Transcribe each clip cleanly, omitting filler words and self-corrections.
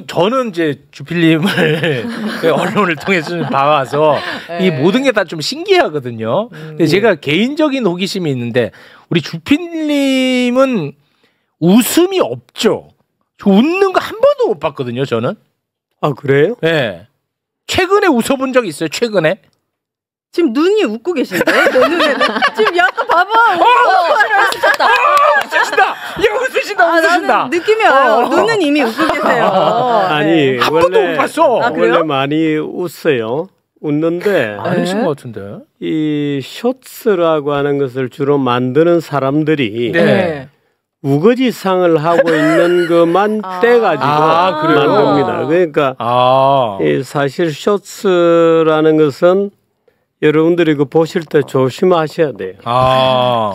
저는 이제 주필님을 언론을 통해서 봐와서 이 모든 게 다 좀 신기하거든요. 근데 제가 개인적인 호기심이 있는데 우리 주필님은 웃음이 없죠. 저 웃는 거 한 번도 못 봤거든요. 저는. 아 그래요? 네. 최근에 웃어본 적 있어요? 최근에? 지금 눈이 웃고 계신데? 내 눈에는 지금 약간 봐봐. 웃으신다. 웃으신다. 나는 느낌이 와요. 눈은 이미 웃고 계세요. 아니 한 번도 못 봤어. 원래 많이 웃어요. 웃는데 아니신 것 같은데. 이 쇼츠라고 하는 것을 주로 만드는 사람들이 우거지상을 하고 있는 것만 떼가지고 만듭니다. 그러니까 이 사실 쇼츠라는 것은 여러분들이 그 보실 때 조심하셔야 돼요.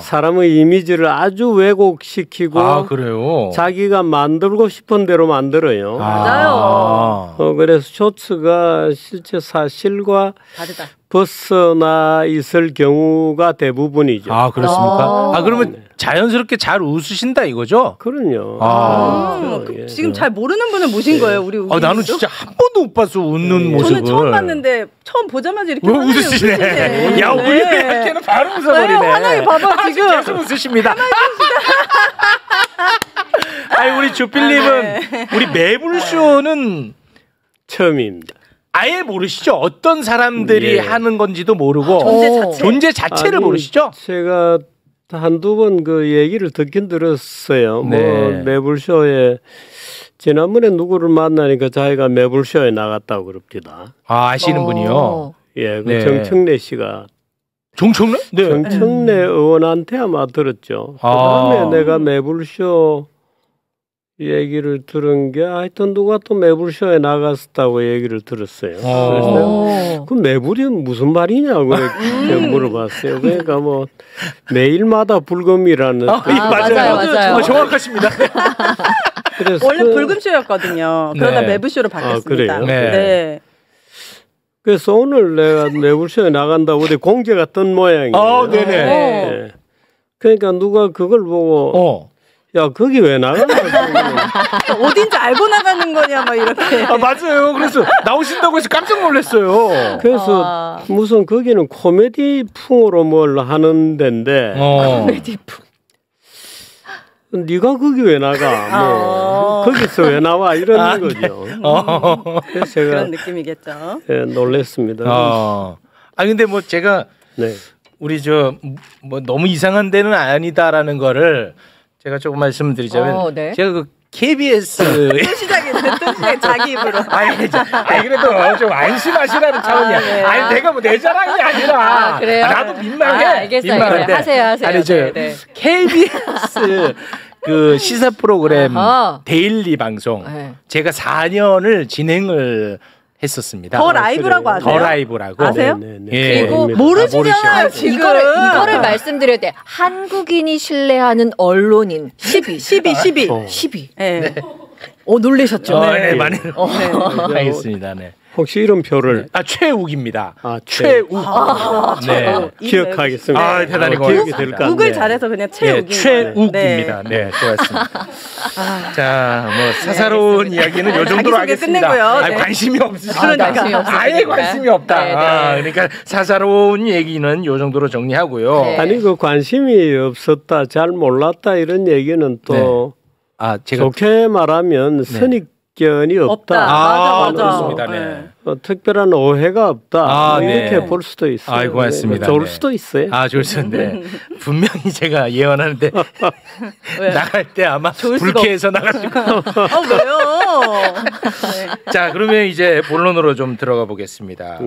사람의 이미지를 아주 왜곡시키고 그래요? 자기가 만들고 싶은 대로 만들어요. 맞아요. 그래서 쇼츠가 실제 사실과 다르다. 벗어나 있을 경우가 대부분이죠. 그렇습니까? 그러면 자연스럽게 잘 웃으신다 이거죠? 그럼요. 지금 잘 모르는 분을 모신 거예요, 우리. 나는 진짜 한 번도 못 봤어 웃는 모습을. 저는 처음 봤는데 처음 보자마자 이렇게 웃으시네. 야, 우리 할 때는 바로 웃어버리네. 환하게 봐봐 지금. 계속 웃으십니다. 아니 우리 주필님은 우리 매불쇼는 처음입니다. 아예 모르시죠? 어떤 사람들이 하는 건지도 모르고 존재 자체를 모르시죠? 제가 한두 번 그 얘기를 듣긴 들었어요. 뭐 매불쇼에 지난번에 누구를 만나니까 자기가 매불쇼에 나갔다고 그럽니다. 아시는 분이요? 예, 그 정청래 씨가. 정청래? 네. 정청래 의원한테 아마 들었죠. 그다음에 내가 매불쇼 얘기를 들은 게 하여튼 누가 또 매불쇼에 나갔었다고 얘기를 들었어요. 그래서 그 매불이 무슨 말이냐고 물어봤어요. 그러니까 뭐 매일마다 불금이라는 맞아요. 정확하십니다. 그래서 원래 불금쇼였거든요. 그러다 매불쇼로 바뀌었습니다. 그래요? 네. 그래서 오늘 내가 매불쇼에 나간다고 어디 공지가 뜬 모양이에요. 네네. 그러니까 누가 그걸 보고 야 거기 왜 나가냐 어딘지 알고 나가는 거냐 막 이렇게. 맞아요. 그래서 나오신다고 해서 깜짝 놀랐어요. 그래서 무슨 거기는 코미디 풍으로 뭘 하는 데인데 코미디 풍. 네가 거기 왜 나가? 거기서 왜 나와? 이런 거죠. 그래서 제가 그런 느낌이겠죠. 놀랐습니다. 근데 뭐 제가 우리 뭐 너무 이상한 데는 아니다라는 거를 제가 조금 말씀드리자면 제가 그 KBS 시작했는데 자기 입으로. 그래도 좀 안심하시라는 차원이야. 내가 뭐 내 자랑이 아니라 나도 민망해. 알겠어요. 하세요. KBS 그 시사 프로그램 데일리 방송 제가 4년을 진행을 했었습니다. 더 라이브라고 아세요? 더 라이브라고. 아세요? 그리고 모르시잖아요. 지금 이거를 말씀드려야 돼. 한국인이 신뢰하는 언론인 12. 네. 놀라셨죠? 많이 알겠습니다. 혹시 이런 표를 최욱입니다. 최욱. 기억하겠습니다. 대단히 기억이 될 것 같네요. 국을 잘해서 그냥 최욱입니다. 네, 좋았습니다. 자, 뭐 사사로운 이야기는 요 정도로 하겠습니다. 관심이 없으시니까. 아예 관심이 없다. 그러니까 사사로운 얘기는 요 정도로 정리하고요. 아니 그 관심이 없었다, 잘 몰랐다 이런 얘기는 또 제가 좋게 말하면 선입견이 없다. 맞아. 그렇습니다. 특별한 오해가 없다. 이렇게 볼 수도 있어요. 고맙습니다. 좋을 수도 있어요. 좋을 수도 있는데 분명히 제가 예언하는데 나갈 때 아마 불쾌해서 나가시고. 왜요? 자, 그러면 이제 본론으로 좀 들어가 보겠습니다.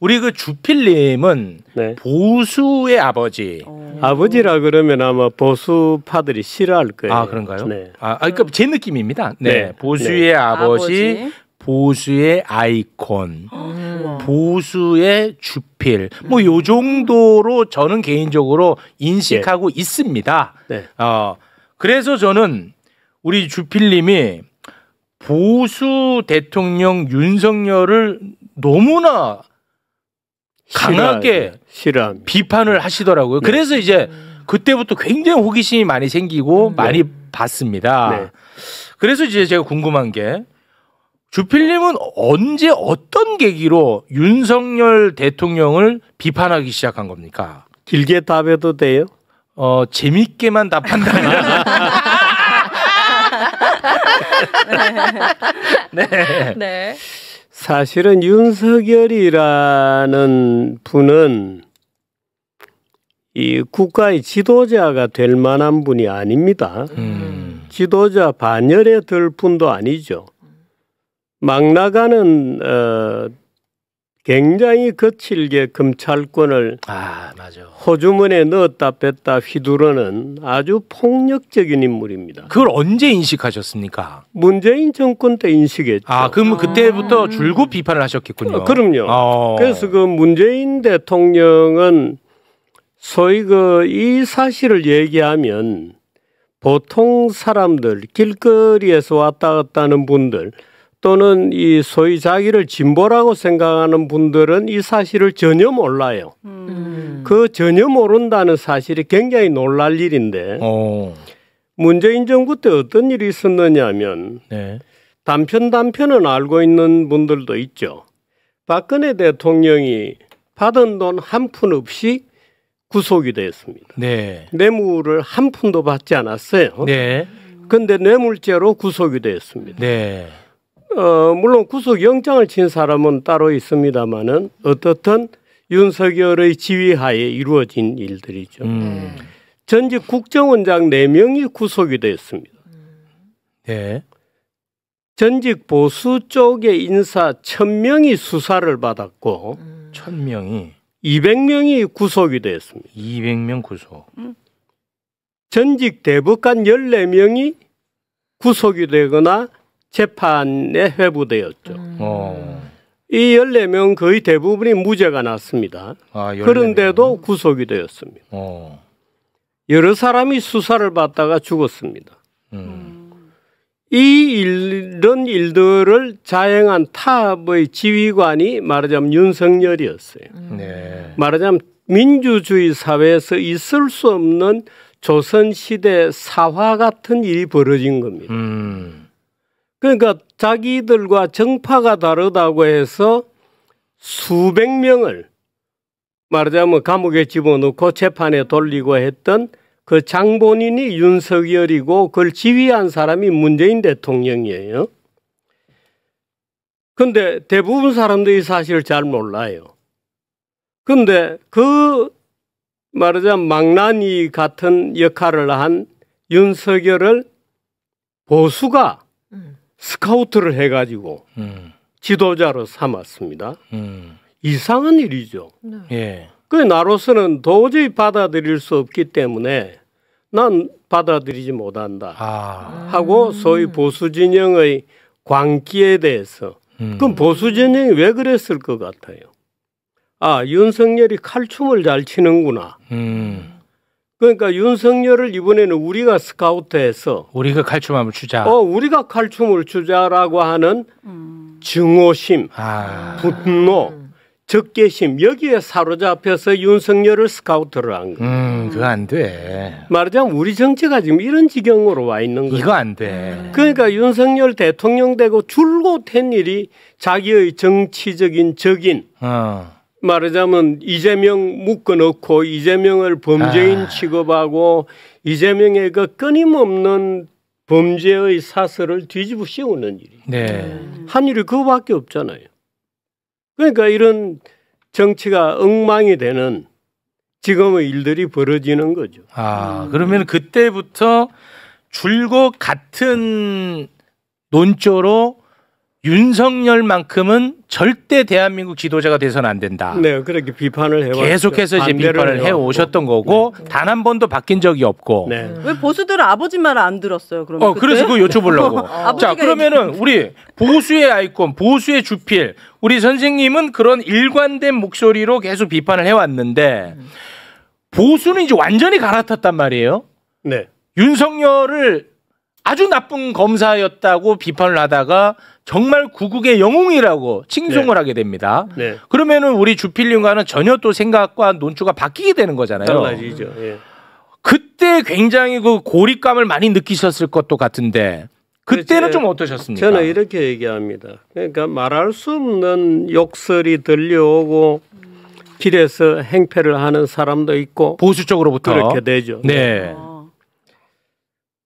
우리 그 주필님은 보수의 아버지. 아버지라 그러면 아마 보수파들이 싫어할 거예요. 그런가요? 그러니까 제 느낌입니다. 보수의 아버지, 보수의 아이콘, 보수의 주필. 뭐 요 정도로 저는 개인적으로 인식하고 있습니다. 그래서 저는 우리 주필님이 보수 대통령 윤석열을 너무나 강하게 비판을 하시더라고요. 그래서 이제 그때부터 굉장히 호기심이 많이 생기고 많이 봤습니다. 그래서 이제 제가 궁금한 게 주필님은 언제 어떤 계기로 윤석열 대통령을 비판하기 시작한 겁니까? 길게 답해도 돼요? 재밌게만 답한다면. 네. 네. 사실은 윤석열이라는 분은 이 국가의 지도자가 될 만한 분이 아닙니다. 지도자 반열에 들 분도 아니죠. 막 나가는 굉장히 거칠게 검찰권을 맞아. 호주머니에 넣었다 뺐다 휘두르는 아주 폭력적인 인물입니다. 그걸 언제 인식하셨습니까? 문재인 정권 때 인식했죠. 그럼 그때부터 줄곧 비판을 하셨겠군요. 그럼요. 그래서 그 문재인 대통령은 소위 이 사실을 얘기하면 보통 사람들, 길거리에서 왔다 갔다 하는 분들 또는 이 소위 자기를 진보라고 생각하는 분들은 이 사실을 전혀 몰라요. 그 전혀 모른다는 사실이 굉장히 놀랄 일인데 문재인 정부 때 어떤 일이 있었느냐면 네. 단편은 알고 있는 분들도 있죠. 박근혜 대통령이 받은 돈 한 푼 없이 구속이 됐습니다. 네. 뇌물을 한 푼도 받지 않았어요. 네. 근데 뇌물죄로 구속이 됐습니다. 네. 물론 구속영장을 친 사람은 따로 있습니다만은 어떻든 윤석열의 지휘하에 이루어진 일들이죠. 전직 국정원장 4명이 구속이 됐습니다. 네. 전직 보수 쪽의 인사 1000명이 수사를 받았고 1000명이 200명이 구속이 됐습니다. 200명 구속. 전직 대법관 14명이 구속이 되거나 재판에 회부되었죠. 이 14명 거의 대부분이 무죄가 났습니다. 14명. 그런데도 구속이 되었습니다. 여러 사람이 수사를 받다가 죽었습니다. 이런 일들을 자행한 탑의 지휘관이 말하자면 윤석열이었어요. 네. 말하자면 민주주의 사회에서 있을 수 없는 조선시대 사화 같은 일이 벌어진 겁니다. 그러니까 자기들과 정파가 다르다고 해서 수백 명을 말하자면 감옥에 집어넣고 재판에 돌리고 했던 그 장본인이 윤석열이고 그걸 지휘한 사람이 문재인 대통령이에요. 그런데 대부분 사람들이 사실 잘 몰라요. 그런데 그 말하자면 망나니 같은 역할을 한 윤석열을 보수가 스카우트를 해가지고 지도자로 삼았습니다. 이상한 일이죠. 예. 그 나로서는 도저히 받아들일 수 없기 때문에 난 받아들이지 못한다 하고 소위 보수 진영의 광기에 대해서 그럼 보수 진영이 왜 그랬을 것 같아요? 윤석열이 칼춤을 잘 치는구나. 그러니까 윤석열을 이번에는 우리가 스카우트해서 우리가 칼춤 한번 추자. 우리가 칼춤을 추자라고 하는 증오심, 분노, 적개심 여기에 사로잡혀서 윤석열을 스카우트를 한 거예요. 그거 안 돼. 말하자면 우리 정치가 지금 이런 지경으로 와 있는 거예요. 이거 안 돼. 그러니까 윤석열 대통령 되고 줄곧 한 일이 자기의 정치적인 적인 말하자면 이재명 묶어놓고 이재명을 범죄인 취급하고 이재명의 그 끊임없는 범죄의 사설을 뒤집어 씌우는 일이. 네. 한 일이 그거밖에 없잖아요. 그러니까 이런 정치가 엉망이 되는 지금의 일들이 벌어지는 거죠. 그러면 그때부터 줄곧 같은 논조로 윤석열만큼은 절대 대한민국 지도자가 돼서는 안 된다. 네, 그렇게 비판을 해왔죠. 계속해서 이제 비판을 해오셨던 거고 단 한 번도 바뀐 적이 없고. 네. 왜 보수들은 아버지 말을 안 들었어요? 그러면 그래서 그거 여쭤보려고. 자, 그러면은 우리 보수의 아이콘, 보수의 주필, 우리 선생님은 그런 일관된 목소리로 계속 비판을 해왔는데 보수는 이제 완전히 갈아탔단 말이에요. 네. 윤석열을 아주 나쁜 검사였다고 비판을 하다가 정말 구국의 영웅이라고 칭송을 하게 됩니다. 네. 그러면은 우리 주필님과는 전혀 또 생각과 논조가 바뀌게 되는 거잖아요. 달라지죠. 예. 그때 굉장히 그 고립감을 많이 느끼셨을 것도 같은데 그때는 좀 어떠셨습니까? 저는 이렇게 얘기합니다. 그러니까 말할 수 없는 욕설이 들려오고 길에서 행패를 하는 사람도 있고 보수 쪽으로부터 그렇게 되죠. 네.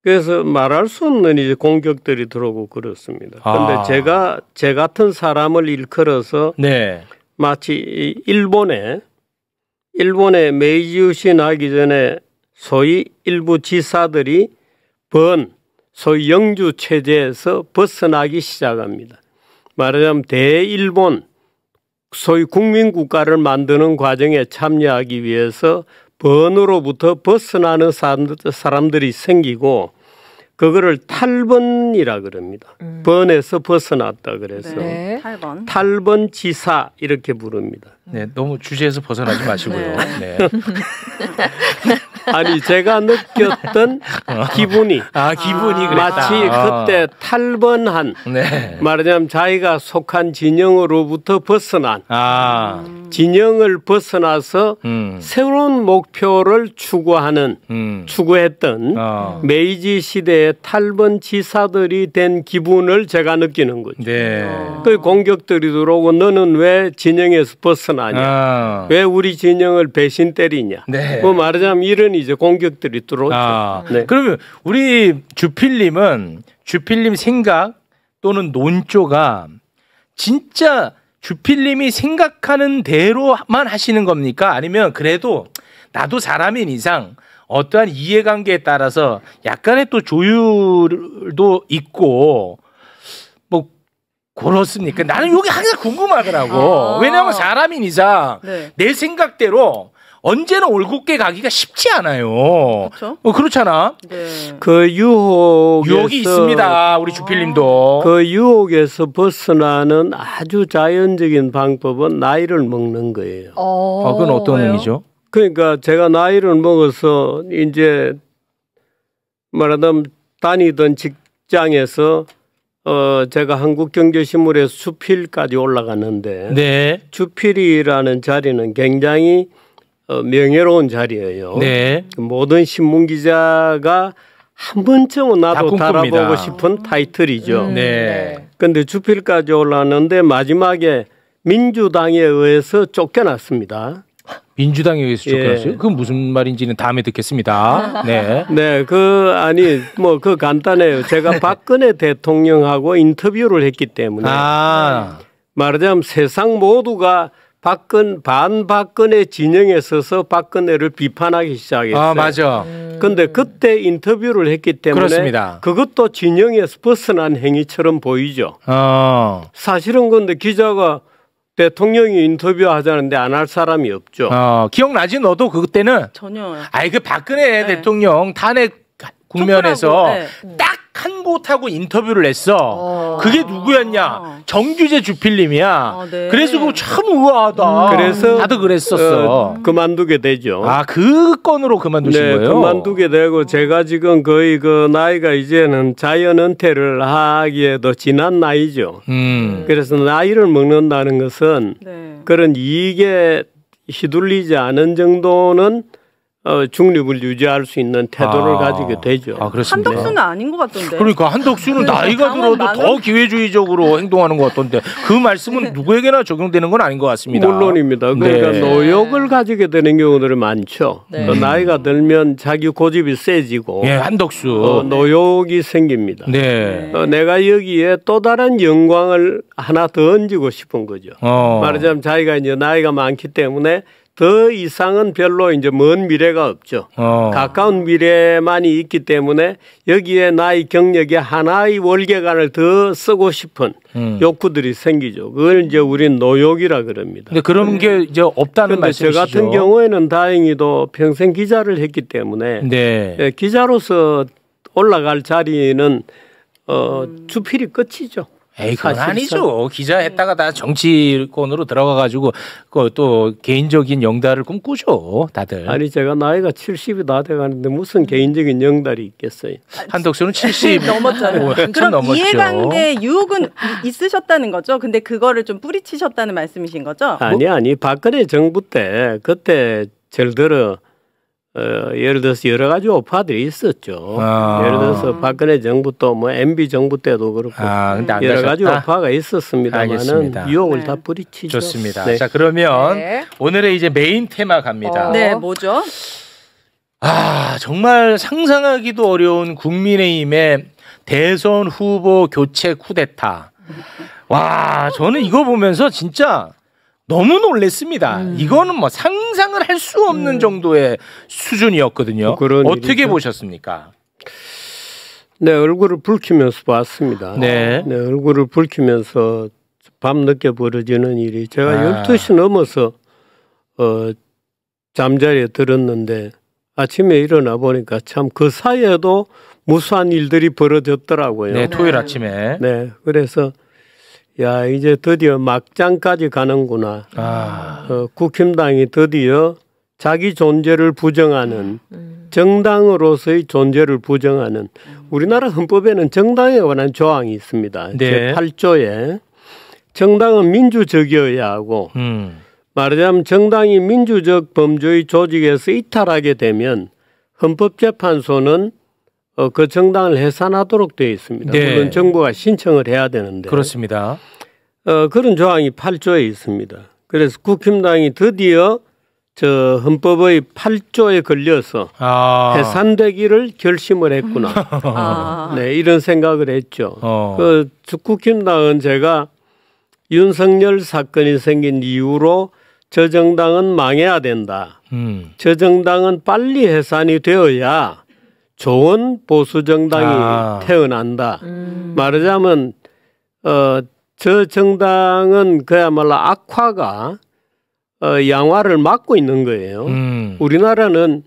그래서 말할 수 없는 이제 공격들이 들어오고 그렇습니다. 그런데 제가 제 같은 사람을 일컬어서 네. 마치 일본에 메이지 유신하기 전에 소위 일부 지사들이 소위 영주 체제에서 벗어나기 시작합니다. 말하자면 대일본 소위 국민국가를 만드는 과정에 참여하기 위해서 번으로부터 벗어나는 사람들이 생기고 그거를 탈번이라 그럽니다. 번에서 벗어났다 그래서 네. 탈번 지사 이렇게 부릅니다. 네, 너무 주제에서 벗어나지 마시고요. 네. 아니 제가 느꼈던 기분이 기분이 그랬다. 마치 그때 탈번한 네. 말하자면 자기가 속한 진영으로부터 벗어난 진영을 벗어나서 새로운 목표를 추구했던 메이지 시대의 탈번 지사들이 된 기분을 제가 느끼는 거죠. 네. 그 공격들이 들어오고 너는 왜 진영에서 벗어나냐? 왜 우리 진영을 배신 때리냐? 네. 뭐 말하자면 이런 이제 공격들이 들어오죠. 네. 그러면 우리 주필님 생각 또는 논조가 진짜 주필님이 생각하는 대로만 하시는 겁니까? 아니면 그래도 나도 사람인 이상 어떠한 이해관계에 따라서 약간의 또 조율도 있고 뭐 그렇습니까? 나는 이게 항상 궁금하더라고. 왜냐하면 사람인 이상 내 생각대로 언제나 올곧게 가기가 쉽지 않아요. 그렇죠? 그렇잖아. 네. 그 유혹이 있습니다. 우리 주필님도. 그 유혹에서 벗어나는 아주 자연적인 방법은 나이를 먹는 거예요. 그건 어떤 의미죠? 그러니까 제가 나이를 먹어서 이제 말하자면 다니던 직장에서 제가 한국경제신문에서 주필까지 올라갔는데 네. 주필이라는 자리는 굉장히 명예로운 자리예요. 네. 모든 신문 기자가 한 번쯤은 나도 달아보고 싶은 타이틀이죠. 네. 그런데 주필까지 올랐는데 마지막에 민주당에 의해서 쫓겨났습니다. 민주당에 의해서 쫓겨났어요? 그건 무슨 말인지는 다음에 듣겠습니다. 네. 네, 그 간단해요. 제가 박근혜 대통령하고 인터뷰를 했기 때문에 말하자면 세상 모두가 반박근혜 진영에 서서 박근혜를 비판하기 시작했어요. 맞아. 근데 그때 인터뷰를 했기 때문에 그렇습니다. 그것도 진영에서 벗어난 행위처럼 보이죠. 사실은 근데 기자가 대통령이 인터뷰하자는데 안 할 사람이 없죠. 기억나지 너도 그때는? 전혀. 그 박근혜 대통령 탄핵 국면에서 딱 한 곳하고 인터뷰를 했어. 그게 누구였냐? 정규재 주필님이야. 네. 그래서 그거 참 우아하다. 그래서 다들 그랬었어. 그만두게 되죠. 그 건으로 그만두신 거예요? 그만두게 되고 제가 지금 거의 그 나이가 이제는 자연 은퇴를 하기에도 지난 나이죠. 그래서 나이를 먹는다는 것은 그런 이익에 휘둘리지 않은 정도는 중립을 유지할 수 있는 태도를 가지게 되죠. 그렇습니다. 한덕수는 아닌 것 같던데. 그러니까 한덕수는 나이가 들어도 더 기회주의적으로 행동하는 것 같던데 그 말씀은 누구에게나 적용되는 건 아닌 것 같습니다. 물론입니다. 그러니까 노욕을 가지게 되는 경우들이 많죠. 나이가 들면 자기 고집이 세지고 한덕수 노욕이 생깁니다. 내가 여기에 또 다른 영광을 하나 더 얹고 싶은 거죠. 말하자면 자기가 이제 나이가 많기 때문에 더 이상은 별로 이제 먼 미래가 없죠. 가까운 미래만이 있기 때문에 여기에 나의 경력에 하나의 월계관을 더 쓰고 싶은 욕구들이 생기죠. 그걸 이제 우린 노욕이라 그럽니다. 근데 그런 게 이제 없다는 말씀이시죠? 저 같은 경우에는 다행히도 평생 기자를 했기 때문에 기자로서 올라갈 자리는 주필이 끝이죠. 그건 아니죠. 기자 했다가 다 정치권으로 들어가가지고 또 개인적인 영달을 꿈꾸죠. 다들. 아니 제가 나이가 70이 다 돼가는데 무슨 개인적인 영달이 있겠어요. 한덕수는 70 넘었잖아요. 그럼 넘었죠. 이해관계 유혹은 있으셨다는 거죠? 근데 그거를 좀 뿌리치셨다는 말씀이신 거죠? 아니 박근혜 정부 때 그때 절 들어 예를 들어서 여러 가지 오파들이 있었죠. 예를 들어서 박근혜 정부 또 뭐 MB 정부 때도 그렇고 근데 안 여러 가셨다? 가지 오파가 있었습니다만은 유혹을 다 뿌리치죠. 좋습니다. 네. 자 그러면 네. 오늘의 이제 메인 테마 갑니다. 네, 뭐죠? 정말 상상하기도 어려운 국민의힘의 대선 후보 교체 쿠데타. 와, 저는 이거 보면서 진짜 너무 놀랬습니다. 이거는 뭐 상상을 할 수 없는 정도의 수준이었거든요. 어떻게 일이죠. 보셨습니까? 네, 얼굴을 붉히면서 봤습니다. 네. 얼굴을 붉히면서 밤늦게 벌어지는 일이 제가 12시 넘어서 잠자리에 들었는데 아침에 일어나 보니까 참 그 사이에도 무수한 일들이 벌어졌더라고요. 네, 토요일 아침에. 네, 그래서 야 이제 드디어 막장까지 가는구나. 국힘당이 드디어 자기 존재를 부정하는 정당으로서의 존재를 부정하는 우리나라 헌법에는 정당에 관한 조항이 있습니다. 네. 제8조에 정당은 민주적이어야 하고 말하자면 정당이 민주적 범죄의 조직에서 이탈하게 되면 헌법재판소는 그 정당을 해산하도록 되어 있습니다. 네. 물론 정부가 신청을 해야 되는데. 그렇습니다. 그런 조항이 8조에 있습니다. 그래서 국힘당이 드디어 저 헌법의 8조에 걸려서 해산되기를 결심을 했구나. 네, 이런 생각을 했죠. 그 국힘당은 제가 윤석열 사건이 생긴 이후로 저 정당은 망해야 된다. 저 정당은 빨리 해산이 되어야 좋은 보수 정당이 태어난다. 말하자면 저 정당은 그야말로 악화가 양화를 막고 있는 거예요. 우리나라는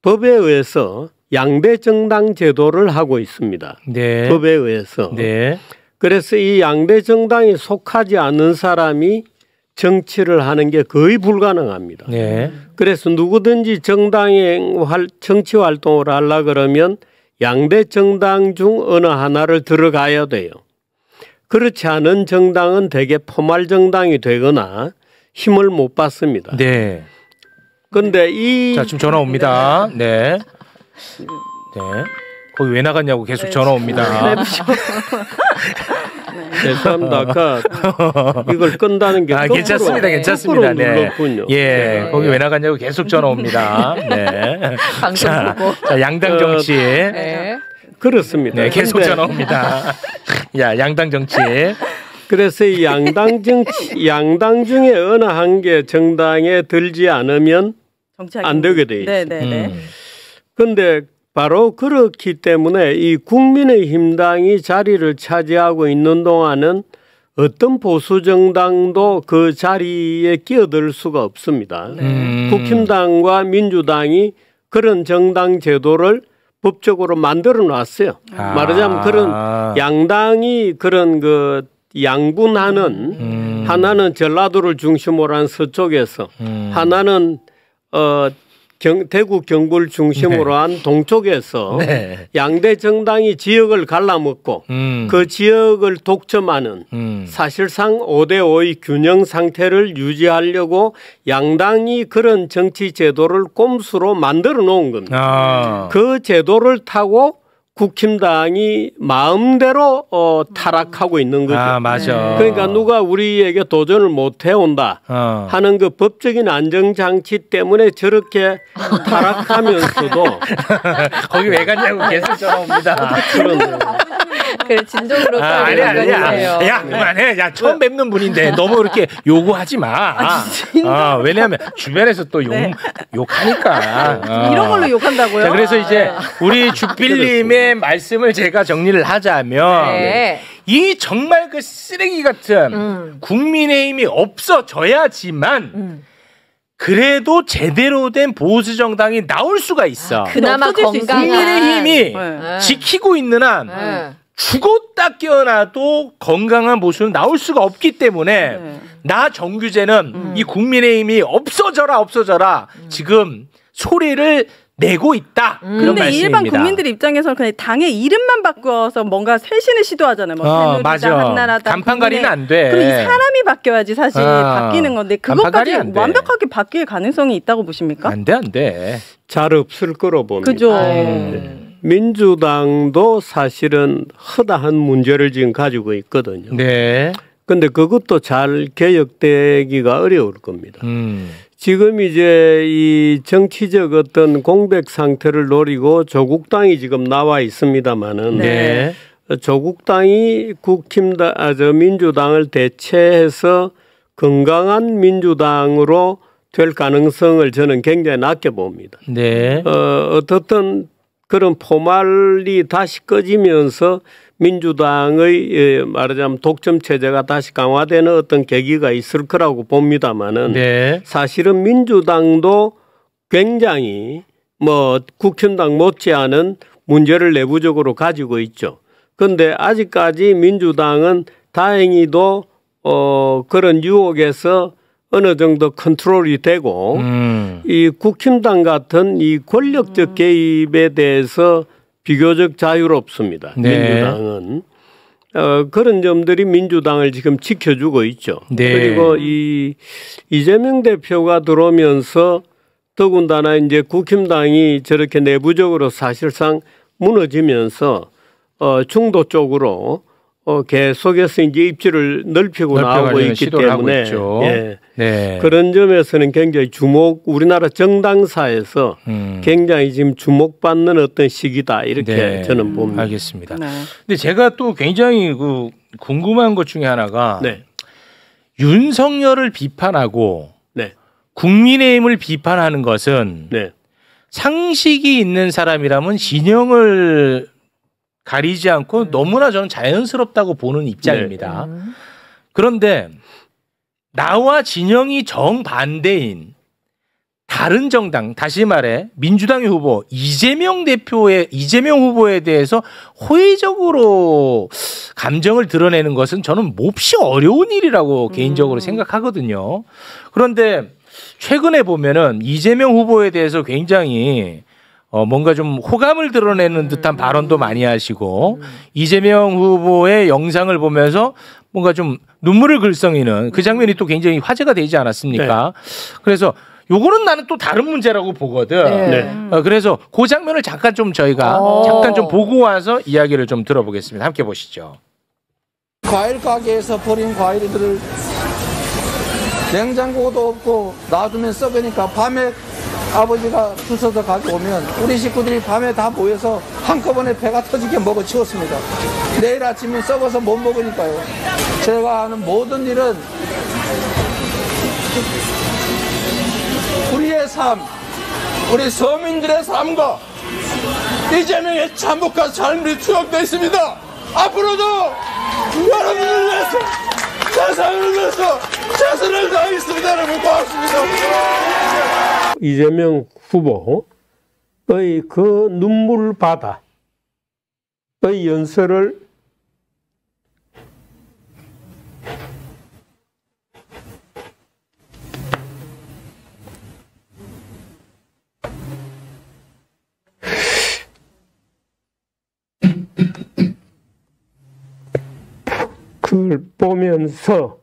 법에 의해서 양대 정당 제도를 하고 있습니다. 네. 법에 의해서. 네. 그래서 이 양대 정당에 속하지 않는 사람이 정치를 하는 게 거의 불가능합니다. 네. 그래서 누구든지 정치 활동을 하려 그러면 양대 정당 중 어느 하나를 들어가야 돼요. 그렇지 않은 정당은 대개 포말 정당이 되거나 힘을 못 받습니다. 네. 근데 자, 지금 전화 옵니다. 네. 네. 거기 왜 나갔냐고 계속 전화 옵니다. 죄송합니다. 아까 이걸 끈다는 게 괜찮습니다. 괜찮습니다. 네. 눌렀군요. 예. 거기 왜 나갔냐고 계속 전화 옵니다. 네. 자, 양당 정치. 네. 그렇습니다. 네, 계속 전화 옵니다. 야, 양당 정치. 그래서 이 양당 정치, 양당 중에 어느 한 개 정당에 들지 않으면 안 되게 돼 있습니다. 네네네. 그런데 바로 그렇기 때문에 이 국민의힘당이 자리를 차지하고 있는 동안은 어떤 보수 정당도 그 자리에 끼어들 수가 없습니다. 국힘당과 민주당이 그런 정당 제도를 법적으로 만들어 놨어요. 말하자면 그런 양당이 그런 그 양분하는 하나는 전라도를 중심으로 한 서쪽에서 하나는 대구 경북을 중심으로 한 동쪽에서 양대 정당이 지역을 갈라먹고 그 지역을 독점하는 사실상 5대5의 균형 상태를 유지하려고 양당이 그런 정치 제도를 꼼수로 만들어 놓은 겁니다. 그 제도를 타고 국힘당이 마음대로 타락하고 있는 거죠. 맞아. 그러니까 누가 우리에게 도전을 못 해온다 하는 그 법적인 안정장치 때문에 저렇게 타락하면서도 거기 왜 갔냐고 계속 전화옵니다. 그래 진정으로 아니야. 야 그만해. 야 처음 뵙는 분인데 너무 그렇게 요구하지 마. 왜냐하면 주변에서 또 욕하니까. 이런 걸로 욕한다고요? 자, 그래서 이제 우리 주필님의 말씀을 제가 정리를 하자면 이 정말 그 쓰레기 같은 국민의힘이 없어져야지만 그래도 제대로 된 보수 정당이 나올 수가 있어. 그나마 건강한 국민의힘이 지키고 있는 한 죽었다 깨어나도 건강한 보수는 나올 수가 없기 때문에 나 정규재는 이 국민의힘이 없어져라 지금 소리를 내고 있다. 그런 근데 말씀입니다. 일반 국민들 입장에서는 그냥 당의 이름만 바꿔서 뭔가 쇄신을 시도하잖아요. 뭐 새누리당, 맞아. 한나라당, 간판가리는 안 돼. 그럼 이 사람이 바뀌어야지 사실 바뀌는 건데 그것까지 완벽하게 바뀔 가능성이 있다고 보십니까? 안 돼, 안 돼. 잘 없을 거로 봅니다. 그죠. 민주당도 사실은 허다한 문제를 지금 가지고 있거든요. 네. 근데 그것도 잘 개혁되기가 어려울 겁니다. 지금 이제 이 정치적 어떤 공백 상태를 노리고 조국당이 지금 나와 있습니다만은 네. 조국당이 민주당을 대체해서 건강한 민주당으로 될 가능성을 저는 굉장히 낮게 봅니다. 네. 어떻든 그런 포말이 다시 꺼지면서 민주당의 말하자면 독점 체제가 다시 강화되는 어떤 계기가 있을 거라고 봅니다만은 네. 사실은 민주당도 굉장히 뭐 국힘당 못지않은 문제를 내부적으로 가지고 있죠. 그런데 아직까지 민주당은 다행히도 그런 유혹에서 어느 정도 컨트롤이 되고 이 국힘당 같은 이 권력적 개입에 대해서 비교적 자유롭습니다. 네. 민주당은 그런 점들이 민주당을 지금 지켜주고 있죠. 네. 그리고 이 이재명 대표가 들어오면서 더군다나 이제 국힘당이 저렇게 내부적으로 사실상 무너지면서 중도 쪽으로 계속해서 이제 입지를 넓히고 나오고 있기 때문에 예. 네. 그런 점에서는 굉장히 우리나라 정당사에서 굉장히 지금 주목받는 어떤 시기다 이렇게 네. 저는 봅니다. 알겠습니다. 네. 근데 제가 또 굉장히 궁금한 것 중에 하나가 네. 윤석열을 비판하고 네. 국민의힘을 비판하는 것은 네. 상식이 있는 사람이라면 진영을 가리지 않고 너무나 저는 자연스럽다고 보는 입장입니다. 네. 그런데 나와 진영이 정반대인 다른 정당, 다시 말해 민주당의 후보 이재명 후보에 대해서 호의적으로 감정을 드러내는 것은 저는 몹시 어려운 일이라고 개인적으로 생각하거든요. 그런데 최근에 보면은 이재명 후보에 대해서 굉장히 뭔가 좀 호감을 드러내는 듯한 발언도 많이 하시고 이재명 후보의 영상을 보면서 뭔가 좀 눈물을 글썽이는 그 장면이 또 굉장히 화제가 되지 않았습니까? 네. 그래서 요거는 나는 또 다른 문제라고 보거든. 네. 그래서 그 장면을 잠깐 좀 저희가 잠깐 좀 보고 와서 이야기를 좀 들어보겠습니다. 함께 보시죠. 과일 가게에서 버린 과일들을 냉장고도 없고 놔두면 썩으니까 밤에 아버지가 주워서 가져오면 우리 식구들이 밤에 다 모여서 한꺼번에 배가 터지게 먹어 치웠습니다. 내일 아침에 썩어서 못 먹으니까요. 제가 하는 모든 일은 우리의 삶, 우리 서민들의 삶과 이재명의 참혹한 삶이 투영되어 있습니다. 앞으로도 여러분을 위해서 세상을 위해서 최선을 다하겠습니다. 여러분 고맙습니다. 이재명 후보의 그 눈물 바다의 연설을 그걸 보면서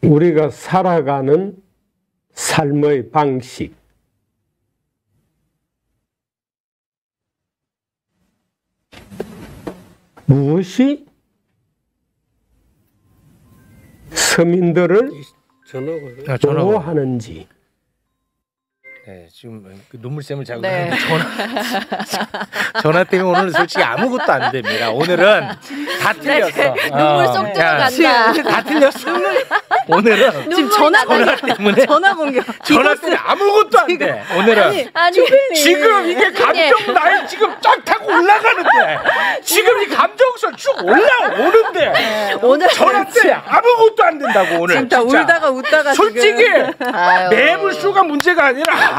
우리가 살아가는 삶의 방식, 무엇이 서민들을 보호하는지. 네, 지금 눈물샘을 자고 네. 전화 때문에 오늘 솔직히 아무것도 안 됩니다. 오늘은 다 틀렸어. 눈물 쏙 들어간다. 다 틀렸어. 오늘은 지금 전화 때문에 아무것도 안 돼. 오늘은 아니, 지금 이게 감정 날 지금 쫙 타고 올라가는데 지금 이 감정선 쭉 올라오는데 오늘 전화 때 아무것도 안 된다고 오늘. 진짜 울다가 웃다가 솔직히 매불쇼가 문제가 아니라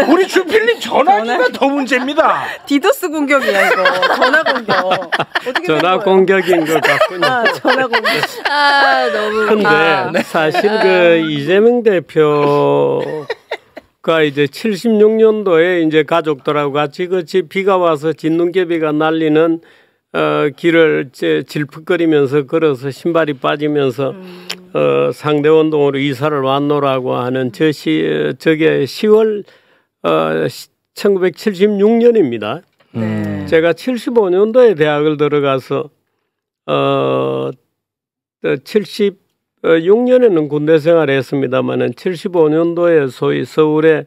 우리 주필님 전화기가 더 문제입니다. 디도스 공격이야 이거. 전화 공격. 전화 공격인 것 같군요. 전화 공격. 너무. 근데 사실 그 이재명 대표가 이제 76년도에 이제 가족들하고 같이 그 비가 와서 진눈개비가 날리는 길을 질퍽거리면서 걸어서 신발이 빠지면서 상대원동으로 이사를 왔노라고 하는 저게 10월 1976년입니다. 제가 75년도에 대학을 들어가서 76년에는 군대 생활했습니다만은 75년도에 소위 서울에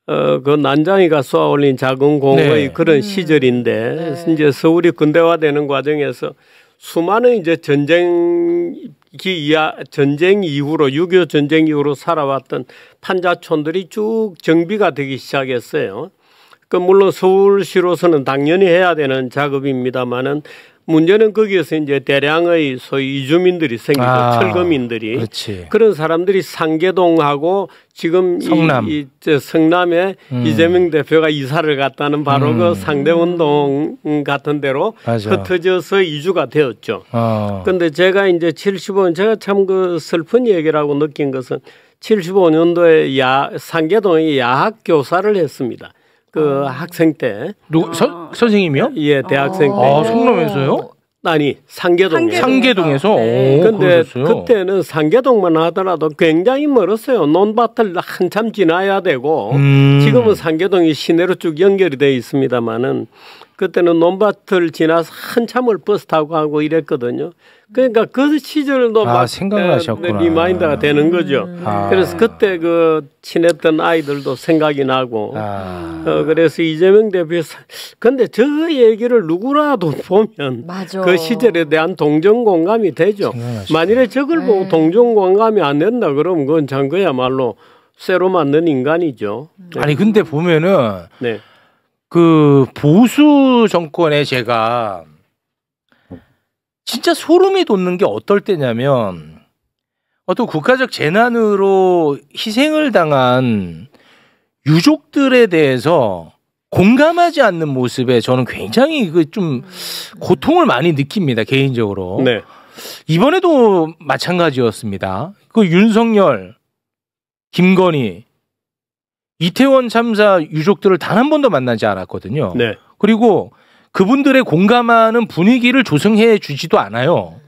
그 난장이가 쏘아올린 작은 공의 그런 시절인데 이제 서울이 군대화되는 과정에서 수많은 이제 전쟁 이후로 6.25 전쟁 이후로 살아왔던 판자촌들이 쭉 정비가 되기 시작했어요. 그 물론 서울시로서는 당연히 해야 되는 작업입니다만은 문제는 거기에서 이제 대량의 소위 이주민들이 생기죠. 철거민들이. 그렇지. 그런 사람들이 상계동하고 지금 성남에 이재명 대표가 이사를 갔다는 바로 그 상대원동 같은 데로 흩어져서 이주가 되었죠. 그런데 제가 이제 75년 제가 참 그 슬픈 얘기라고 느낀 것은 75년도에 상계동에 야학 교사를 했습니다. 그 학생 때. 선생님이요? 예, 대학생 때. 성남에서요? 아니, 상계동에서. 근데 그때는 상계동만 하더라도 굉장히 멀었어요. 논밭을 한참 지나야 되고 지금은 상계동이 시내로 쭉 연결이 되어 있습니다만은 그때는 논밭을 지나서 한참을 버스 타고 가고 이랬거든요. 그러니까 그 시절도 막 생각나셨구나. 리마인드가 되는 거죠. 그래서 그때 그 친했던 아이들도 생각이 나고 그래서 이재명 대표 근데 저 얘기를 누구라도 보면 그 시절에 대한 동정 공감이 되죠. 만일에 저걸 보고 동정 공감이 안 된다 그러면 그건 참 그야말로 쇠로 만든 인간이죠. 아니 근데 보면은 그 보수 정권에 제가 진짜 소름이 돋는 게 어떨 때냐면 어떤 국가적 재난으로 희생을 당한 유족들에 대해서 공감하지 않는 모습에 저는 굉장히 그 좀 고통을 많이 느낍니다, 개인적으로. 이번에도 마찬가지였습니다. 그 윤석열, 김건희, 이태원 참사 유족들을 단 한 번도 만나지 않았거든요. 그리고 그분들의 공감하는 분위기를 조성해 주지도 않아요.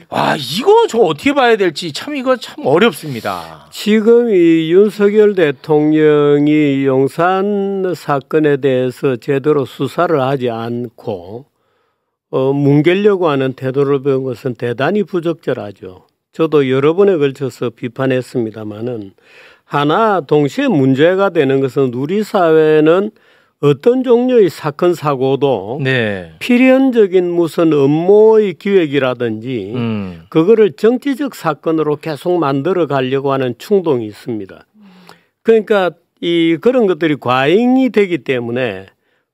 와, 이거 저 어떻게 봐야 될지 이거 참 어렵습니다. 지금 이 윤석열 대통령이 용산 사건에 대해서 제대로 수사를 하지 않고 뭉개려고 하는 태도를 보인 것은 대단히 부적절하죠. 저도 여러 번에 걸쳐서 비판했습니다마는 하나 동시에 문제가 되는 것은 우리 사회는 어떤 종류의 사건 사고도 필연적인 무슨 음모의 기획이라든지 그거를 정치적 사건으로 계속 만들어 가려고 하는 충동이 있습니다. 그러니까 그런 것들이 과잉이 되기 때문에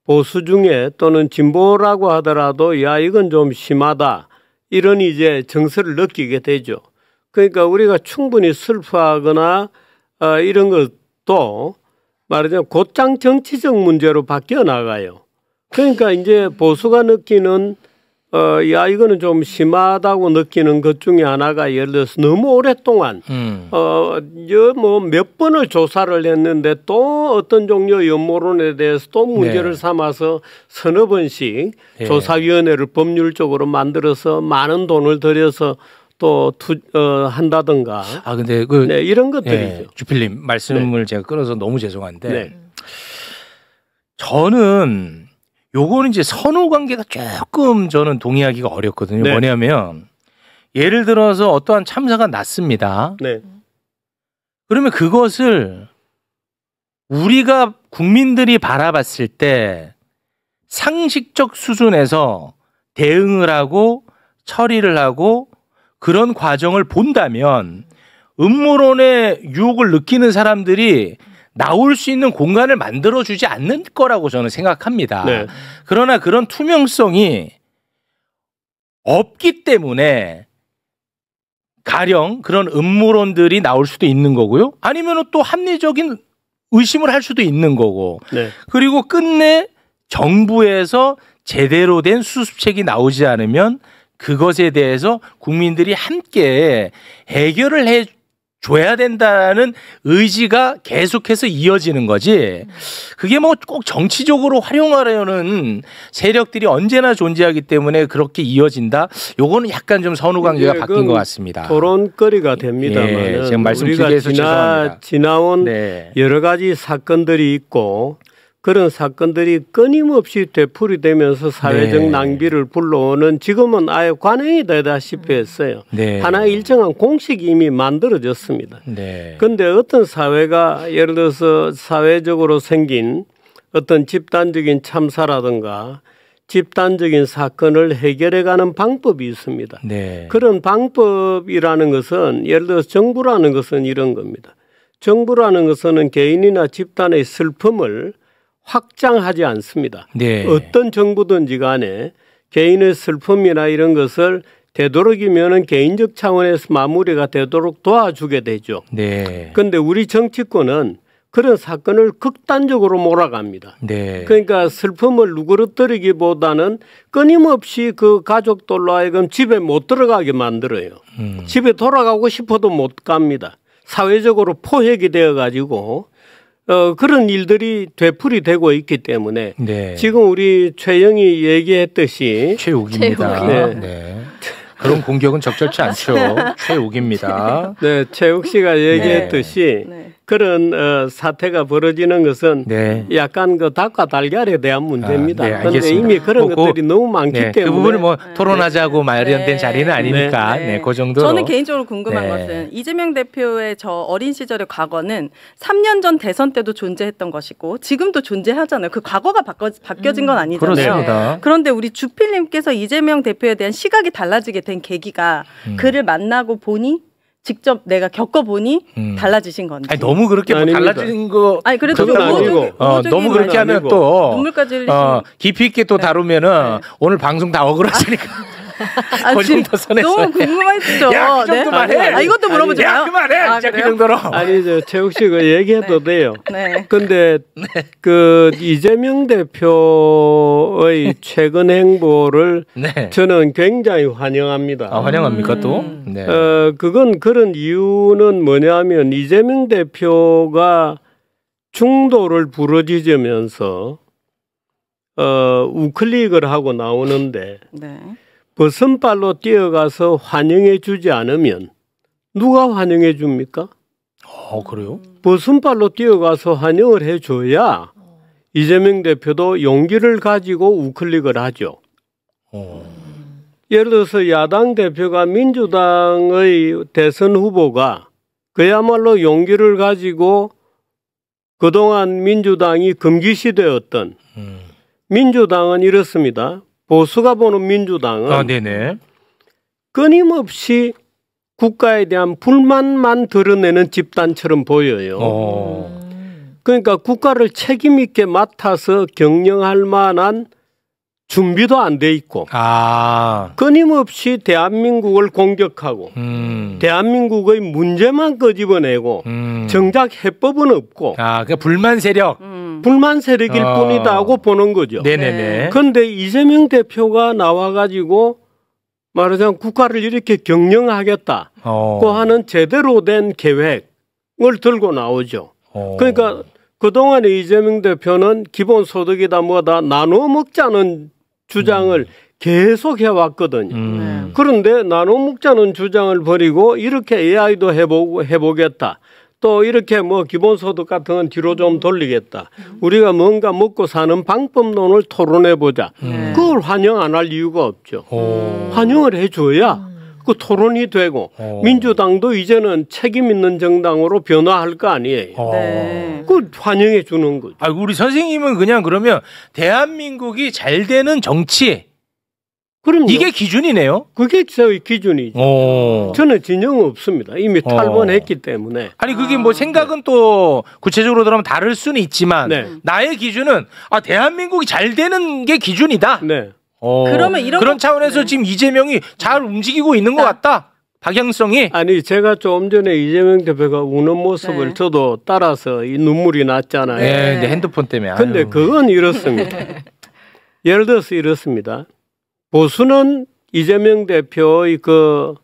보수 중에 또는 진보라고 하더라도 야 이건 좀 심하다 이런 이제 정서를 느끼게 되죠. 그러니까 우리가 충분히 슬퍼하거나 이런 것도 말하자면 곧장 정치적 문제로 바뀌어 나가요. 그러니까 이제 보수가 느끼는 야 이거는 좀 심하다고 느끼는 것 중에 하나가 예를 들어서 너무 오랫동안 뭐 몇 번을 조사를 했는데 또 어떤 종류의 음모론에 대해서 또 문제를 삼아서 서너 번씩 조사위원회를 법률적으로 만들어서 많은 돈을 들여서 또 한다든가. 근데 이런 것들이죠. 주필님 말씀을 제가 끊어서 너무 죄송한데 저는 요거는 이제 선후 관계가 조금 저는 동의하기가 어렵거든요. 뭐냐면 예를 들어서 어떠한 참사가 났습니다. 그러면 그것을 우리가 국민들이 바라봤을 때 상식적 수준에서 대응을 하고 처리를 하고 그런 과정을 본다면 음모론의 유혹을 느끼는 사람들이 나올 수 있는 공간을 만들어주지 않는 거라고 저는 생각합니다. 그러나 그런 투명성이 없기 때문에 가령 그런 음모론들이 나올 수도 있는 거고요. 아니면 또 합리적인 의심을 할 수도 있는 거고. 네. 그리고 끝내 정부에서 제대로 된 수습책이 나오지 않으면 그것에 대해서 국민들이 함께 해결을 해 줘야 된다는 의지가 계속해서 이어지는 거지. 그게 뭐 꼭 정치적으로 활용하려는 세력들이 언제나 존재하기 때문에 그렇게 이어진다. 요거는 약간 좀 선후 관계가 바뀐 것 같습니다. 토론거리가 됩니다만 예, 지금 우리가 지나온 네. 여러 가지 사건들이 있고 그런 사건들이 끊임없이 되풀이되면서 사회적 네. 낭비를 불러오는 지금은 아예 관행이 되다시피 했어요. 네. 하나의 일정한 공식이 이미 만들어졌습니다. 그런데 네. 어떤 사회가 예를 들어서 사회적으로 생긴 어떤 집단적인 참사라든가 집단적인 사건을 해결해가는 방법이 있습니다. 네. 그런 방법이라는 것은 예를 들어서 정부라는 것은 이런 겁니다. 정부라는 것은 개인이나 집단의 슬픔을 확장하지 않습니다. 네. 어떤 정부든지 간에 개인의 슬픔이나 이런 것을 되도록이면 개인적 차원에서 마무리가 되도록 도와주게 되죠. 그런데 네. 우리 정치권은 그런 사건을 극단적으로 몰아갑니다. 네. 그러니까 슬픔을 누그러뜨리기보다는 끊임없이 그 가족들로 하여금 집에 못 들어가게 만들어요. 집에 돌아가고 싶어도 못 갑니다. 사회적으로 포획이 되어가지고 그런 일들이 되풀이되고 있기 때문에 네. 지금 우리 최영이 얘기했듯이 최욱입니다. 네. 네. 그런 공격은 적절치 않죠. 최욱입니다. 네, 최욱 씨가 얘기했듯이 네. 그런 사태가 벌어지는 것은 네. 약간 그 닭과 달걀에 대한 문제입니다. 그런데 네, 이미 그런 것들이 너무 많기 네, 때문에 그 부분을 뭐 토론하자고 마련된 자리는 아니니까 네, 그 정도. 저는 개인적으로 궁금한 것은 이재명 대표의 저 어린 시절의 과거는 3년 전 대선 때도 존재했던 것이고 지금도 존재하잖아요. 그 과거가 바뀌어진 건 아니잖아요. 그렇습니다. 그런데 우리 주필님께서 이재명 대표에 대한 시각이 달라지게 된 계기가 그를 만나고 보니 직접 내가 겪어보니 달라지신 건지. 아니, 너무 그렇게 뭐 달라진 거. 아니 그래도 너무 그렇게 하면 또 눈물까지 흘리신 깊이 있게 또 다루면은 오늘 방송 다 억울하시니까. 그 정도 선에서 너무 궁금했죠. 야, 그 정도만 해. 이것도 물어보지 마요. 야, 그만해. 그 정도로. 아니, 최욱 씨 그 얘기해도 돼요. 네. 근데 그 이재명 대표의 최근 행보를 저는 굉장히 환영합니다. 아, 환영합니까 또? 네. 그건 그런 이유는 뭐냐면 이재명 대표가 중도를 부르짖으면서 우클릭을 하고 나오는데 벗은발로 뛰어가서 환영해 주지 않으면 누가 환영해 줍니까? 그래요? 벗은발로 뛰어가서 환영을 해줘야 이재명 대표도 용기를 가지고 우클릭을 하죠. 예를 들어서 야당 대표가 민주당의 대선 후보가 그야말로 용기를 가지고 그동안 민주당이 금기시되었던 민주당은 이렇습니다. 보수가 보는 민주당은 끊임없이 국가에 대한 불만만 드러내는 집단처럼 보여요. 그러니까 국가를 책임 있게 맡아서 경영할 만한 준비도 안 돼 있고 끊임없이 대한민국을 공격하고 대한민국의 문제만 끄집어내고 정작 해법은 없고 그러니까 불만 세력 불만 세력일 뿐이다 하고 보는 거죠. 그런데 이재명 대표가 나와가지고 말하자면 국가를 이렇게 경영하겠다고 하는 제대로 된 계획을 들고 나오죠. 그러니까 그동안에 이재명 대표는 기본소득이다 뭐다 나눠 먹자는 주장을 계속 해왔거든요. 그런데 나눠 먹자는 주장을 버리고 이렇게 AI도 해보겠다. 또 이렇게 뭐 기본소득 같은 건 뒤로 좀 돌리겠다. 우리가 뭔가 먹고 사는 방법론을 토론해보자. 그걸 환영 안 할 이유가 없죠. 환영을 해줘야 그 토론이 되고 민주당도 이제는 책임 있는 정당으로 변화할 거 아니에요. 그걸 환영해 주는 거죠. 우리 선생님은 그냥 그러면 대한민국이 잘 되는 정치 그럼요. 이게 기준이네요. 그게 저의 기준이죠. 저는 진영 없습니다. 이미 탈번했기 때문에. 아니 그게 뭐 생각은 또 구체적으로 들어가면 다를 수는 있지만 나의 기준은 대한민국이 잘 되는 게 기준이다. 그러면 그런 차원에서 지금 이재명이 잘 움직이고 있는 것 같다. 박영성이 아니 제가 좀 전에 이재명 대표가 우는 모습을 네. 저도 따라서 이 눈물이 났잖아요. 네, 근데 핸드폰 때문에. 근데 아유. 그건 이렇습니다. 예를 들어서 이렇습니다. 보수는 이재명 대표의 그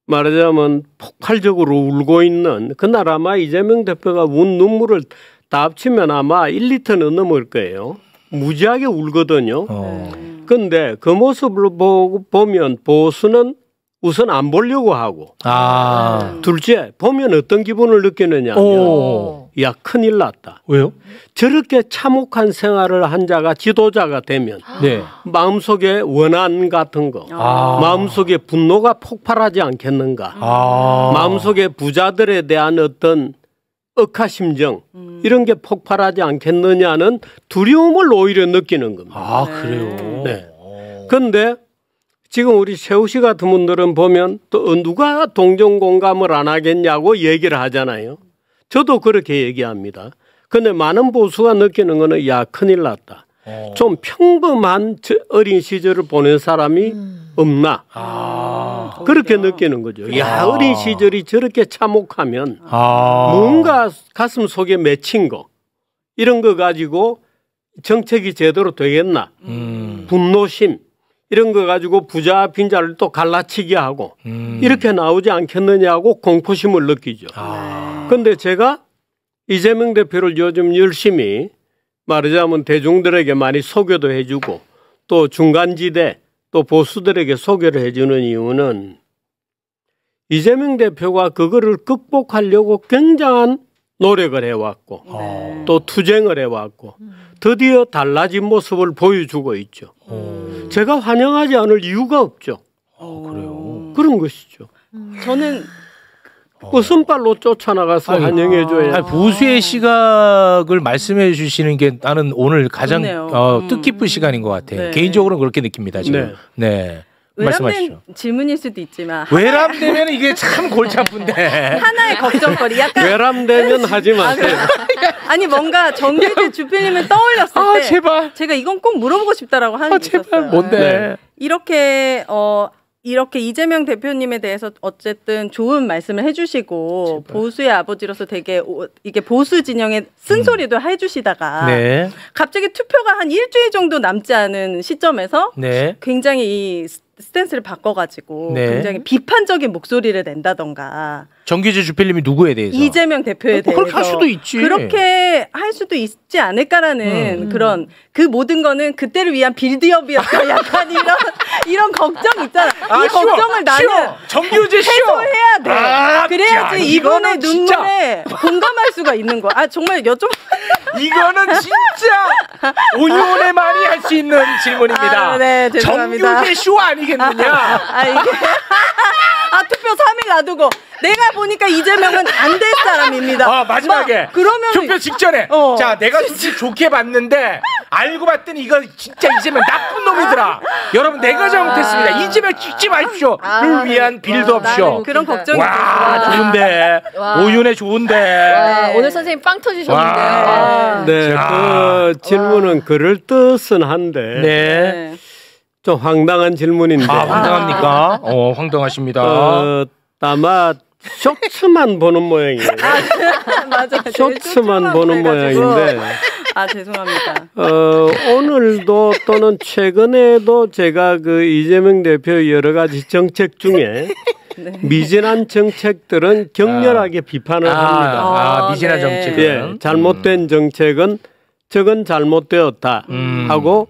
말하자면 폭발적으로 울고 있는 그날 아마 이재명 대표가 운 눈물을 다 합치면 아마 1리터는 넘을 거예요. 무지하게 울거든요. 근데 그 모습을 보면 보수는 우선 안 보려고 하고 둘째 보면 어떤 기분을 느끼느냐면 야 큰일 났다. 왜요? 저렇게 참혹한 생활을 한 자가 지도자가 되면 네. 마음속에 원한 같은 거 마음속에 분노가 폭발하지 않겠는가 마음속에 부자들에 대한 어떤 억하심정 이런 게 폭발하지 않겠느냐는 두려움을 오히려 느끼는 겁니다. 아 그래요? 네. 그런데 지금 우리 세우 씨 같은 분들은 보면 또 누가 동정 공감을 안 하겠냐고 얘기를 하잖아요. 저도 그렇게 얘기합니다. 근데 많은 보수가 느끼는 거는 야 큰일 났다. 좀 평범한 어린 시절을 보낸 사람이 없나. 그렇게 느끼는 거죠. 야 어린 시절이 저렇게 참혹하면 뭔가 가슴 속에 맺힌 거 이런 거 가지고 정책이 제대로 되겠나. 분노심. 이런 거 가지고 부자 빈자를 또 갈라치게 하고 이렇게 나오지 않겠느냐고 공포심을 느끼죠. 그런데 제가 이재명 대표를 요즘 열심히 말하자면 대중들에게 많이 소개도 해주고 또 중간지대 또 보수들에게 소개를 해주는 이유는 이재명 대표가 그거를 극복하려고 굉장한 노력을 해왔고 또 투쟁을 해왔고 드디어 달라진 모습을 보여주고 있죠. 제가 환영하지 않을 이유가 없죠. 그래요. 그런 것이죠. 저는 그 손발로 쫓아나가서 환영해줘야. 아니, 보수의 시각을 말씀해 주시는 게 나는 오늘 가장 뜻깊은 시간인 것 같아요. 네. 개인적으로는 그렇게 느낍니다. 지금. 네. 외람된 질문일 수도 있지만 외람되면 이게 참 골치 아픈데 하나의 걱정거리 약간 외람되면 하지 마세요. 아니 뭔가 정규재 주필님을 떠올렸을 때 제발. 제가 이건 꼭 물어보고 싶다라고 하는 게 제발 있었어요. 뭔데? 네. 이렇게 이재명 대표님에 대해서 어쨌든 좋은 말씀을 해주시고 보수의 아버지로서 되게 이게 보수 진영의 쓴소리도 해주시다가 네. 갑자기 투표가 한 일주일 정도 남지 않은 시점에서 네. 굉장히 이 스탠스를 바꿔가지고 네. 굉장히 비판적인 목소리를 낸다던가 정규재 주필님이 누구에 대해서? 이재명 대표에 대해서 그렇게 할 수도 있지. 그렇게 할 수도 있지 않을까라는 그런 그 모든 거는 그때를 위한 빌드업이었다. 약간 이런 걱정 있잖아. 이 걱정을 나는 정규재 해소해야 돼. 그래야지 야, 이분의 이거는 진짜. 눈물에 공감할 수가 있는 거야. 아 정말 이거는 진짜 온유원에만이 할 수 있는 질문입니다. 네, 죄송합니다. 정규재 쇼 아니겠느냐? 이게 투표 3일 놔두고 내가 보니까 이재명은 안 될 사람입니다. 마지막에 그러면 투표 직전에 자 내가 솔직히 좋게 봤는데 알고 봤더니 이거 진짜 이재명 나쁜 놈이더라. 여러분 내가 잘못했습니다. 이재명 찍지 마십시오를 위한 빌드업쇼. 그런 걱정이 와 좋은데 오윤회 좋은데. 와, 오늘 선생님 빵 터지셨는데요. 네, 그 질문은 그럴 뜻은 한데 네. 좀 황당한 질문인데. 황당합니까? 황당하십니다. 아마 쇼츠만 보는 모양이에요. 맞아요. 쇼츠만 보는 모양인데. 죄송합니다. 오늘도 또는 최근에도 제가 그 이재명 대표 여러 가지 정책 중에 미진한 정책들은 격렬하게 비판을 합니다. 미진한 정책은. 예, 잘못된 정책은 저건 잘못되었다 하고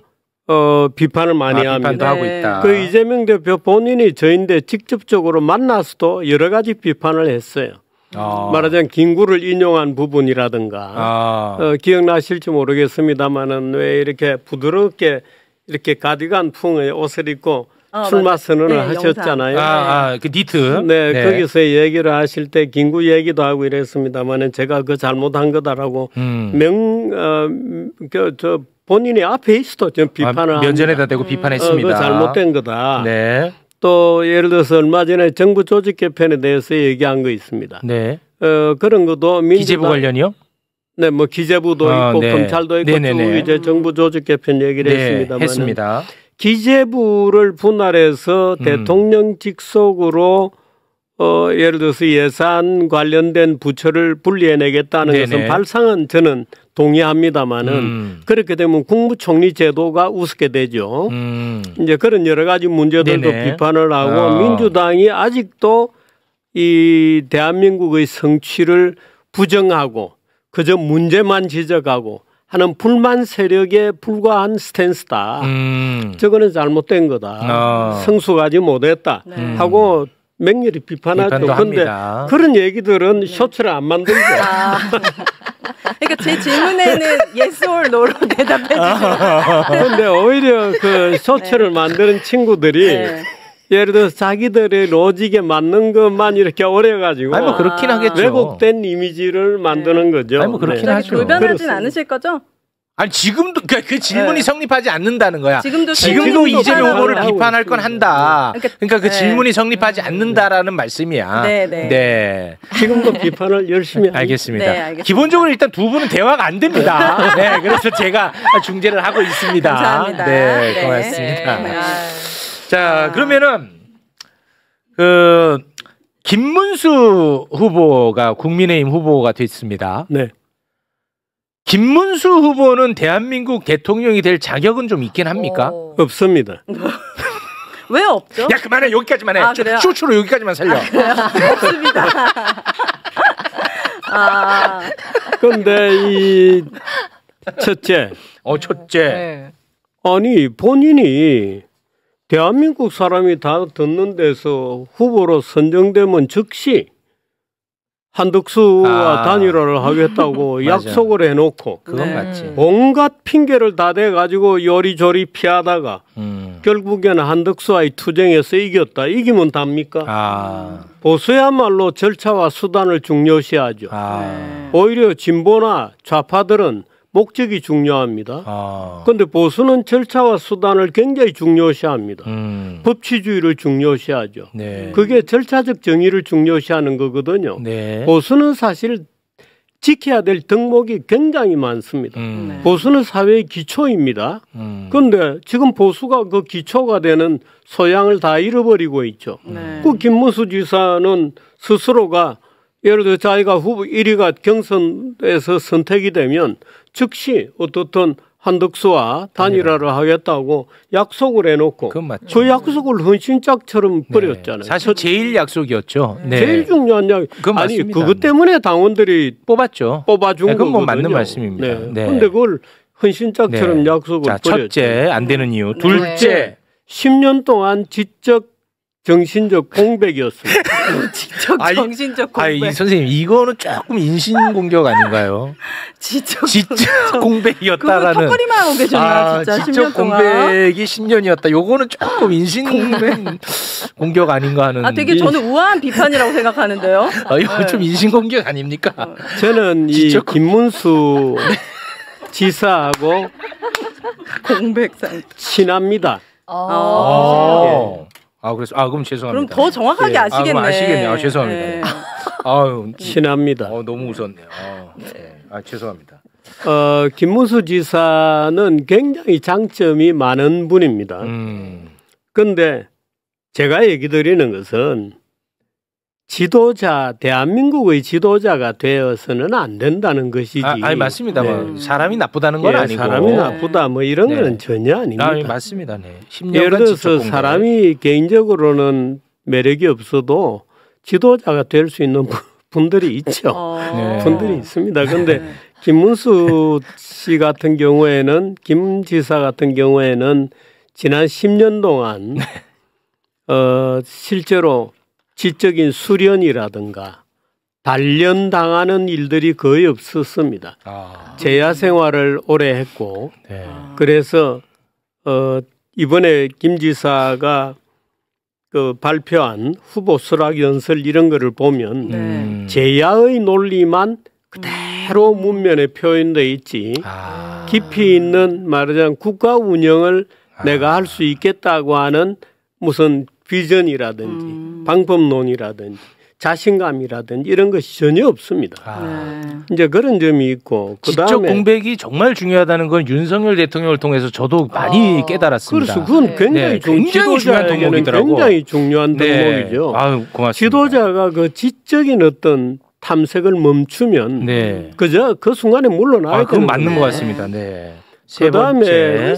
비판을 많이 합니다. 비판도 하고 있다. 그 이재명 대표 본인이 저인데 직접적으로 만나서도 여러 가지 비판을 했어요. 말하자면 김구를 인용한 부분이라든가 기억나실지 모르겠습니다만은 왜 이렇게 부드럽게 이렇게 가디건 풍의 옷을 입고 출마 선언을 하셨잖아요. 그 니트. 네, 거기서 얘기를 하실 때 김구 얘기도 하고 이랬습니다만은 제가 그 잘못한 거다라고 본인이 앞에 있어도 좀 비판을 면전에다 대고 비판했습니다. 그 잘못된 거다. 네. 또 예를 들어서 얼마 전에 정부 조직 개편에 대해서 얘기한 거 있습니다. 네. 그런 것도 기재부 관련이요? 네, 뭐 기재부도 있고 검찰도 있고 쭉 이제 정부 조직 개편 얘기를 했습니다. 기재부를 분할해서 대통령 직속으로 예를 들어서 예산 관련된 부처를 분리해내겠다는 네네. 것은 발상은 저는 동의합니다마는 그렇게 되면 국무총리 제도가 우습게 되죠. 이제 그런 여러 가지 문제들도 네네. 비판을 하고 민주당이 아직도 이 대한민국의 성취를 부정하고 그저 문제만 지적하고 하는 불만 세력에 불과한 스탠스다. 저거는 잘못된 거다. 성숙하지 못했다. 하고 맹렬히 비판하죠. 그런데 그런 얘기들은 쇼츠를 안 만들죠. 그러니까 제 질문에는 yes or no로 대답해 주세요. 그런데 오히려 그 쇼츠를 만드는 친구들이 네. 예를 들어서 자기들의 로직에 맞는 것만 이렇게 오려가지고 아니 뭐 그렇긴 하겠죠. 왜곡된 이미지를 만드는 거죠. 아니 뭐 그렇긴 네. 하죠. 불변하진 그렇습니다. 않으실 거죠? 아니 지금도 그 질문이 네. 성립하지 않는다는 거야. 지금도 이재명 후보를 하고 비판할 건 한다. 그러니까 그 네. 질문이 성립하지 않는다라는 말씀이야. 네, 네. 네. 지금도 비판을 열심히 하고 알겠습니다. 네, 알겠습니다. 기본적으로 일단 두 분은 대화가 안 됩니다. 네, 그래서 제가 중재를 하고 있습니다. 감사합니다. 네, 네. 고맙습니다. 네. 자, 그러면은 그 김문수 후보가 국민의힘 후보가 됐습니다. 네. 김문수 후보는 대한민국 대통령이 될 자격은 좀 있긴 합니까? 없습니다. 왜 없죠? 야 그만해 여기까지만 해. 아, 그래요? 쇼츠로 여기까지만 살려. 없습니다. 그런데 이 첫째, 첫째. 네. 아니 본인이 대한민국 사람이 다 듣는 데서 후보로 선정되면 즉시 한덕수와 단일화를 하겠다고 맞아. 약속을 해놓고 그건 네. 맞지. 온갖 핑계를 다 대가지고 요리조리 피하다가 결국에는 한덕수와의 투쟁에서 이겼다. 이기면 답니까? 보수야말로 절차와 수단을 중요시하죠. 오히려 진보나 좌파들은 목적이 중요합니다. 그런데 보수는 절차와 수단을 굉장히 중요시합니다. 법치주의를 중요시하죠. 네. 그게 절차적 정의를 중요시하는 거거든요. 네. 보수는 사실 지켜야 될 덕목이 굉장히 많습니다. 보수는 사회의 기초입니다. 그런데 지금 보수가 그 기초가 되는 소양을 다 잃어버리고 있죠. 네. 그 김문수 지사는 스스로가 예를 들어 자기가 후보 1위가 경선에서 선택이 되면 즉시 어떻든 한덕수와 단일화를 하겠다고 약속을 해놓고 그 약속을 헌신짝처럼 버렸잖아요. 사실 제일 약속이었죠. 네. 제일 중요한 약. 그건 아니 맞습니다. 그것 때문에 당원들이 뽑았죠. 뽑아준 네, 그건 뭐 거거든요. 맞는 말씀입니다. 네. 네. 그런데 그걸 헌신짝처럼 약속을 자, 버렸죠. 첫째 안 되는 이유. 둘째 10년 동안 지적 정신적 공백이었습니다. 지적 정신적 공백. 이 선생님 이거는 조금 인신 공격 아닌가요? 지적 공백이었다라는. 그거 턱걸이만 하고 계셨나 진짜 지적 10년 동안. 공백이 10년이었다. 요거는 조금 인신 공격 아닌가 하는. 되게 저는 우아한 비판이라고 생각하는데요. 이거 좀 인신 공격 아닙니까? 저는 이 김문수 지사하고 공백상 친합니다. 그래서 그럼 죄송합니다. 그럼 더 정확하게 아시겠네. 그럼 아시겠네요. 죄송합니다. 네. 아유, 친합니다. 너무 웃었네요. 죄송합니다. 김문수 지사는 굉장히 장점이 많은 분입니다. 그런데 제가 얘기 드리는 것은 지도자, 대한민국의 지도자가 되어서는 안 된다는 것이지. 아니 맞습니다. 뭐 사람이 나쁘다는 건 아니고. 사람이 나쁘다 뭐 이런 거는 전혀 아닙니다. 맞습니다. 네. 예를 들어서 사람이 개인적으로는 매력이 없어도 지도자가 될 수 있는 분들이 있죠. 분들이 있습니다. 그런데 김문수 씨 같은 경우에는 김 지사 같은 경우에는 지난 10년 동안 실제로 지적인 수련이라든가 단련당하는 일들이 거의 없었습니다. 재야 생활을 오래 했고 그래서 이번에 김 지사가 그 발표한 후보 수락 연설 이런 거를 보면 재야의 논리만 그대로 문면에 표현돼 있지 깊이 있는 말하자면 국가 운영을 내가 할 수 있겠다고 하는 무슨 비전이라든지 방법론이라든지 자신감이라든지 이런 것이 전혀 없습니다. 이제 그런 점이 있고 지적 공백이 정말 중요하다는 건 윤석열 대통령을 통해서 저도 많이 깨달았습니다. 그래서 그건 굉장히, 굉장히 중요한 덕목이더라고. 굉장히 중요한 덕목이죠. 아유, 고맙습니다. 지도자가 그 지적인 어떤 탐색을 멈추면 그저 그 순간에 물러나야 그건 맞는 것 같습니다. 네. 그다음에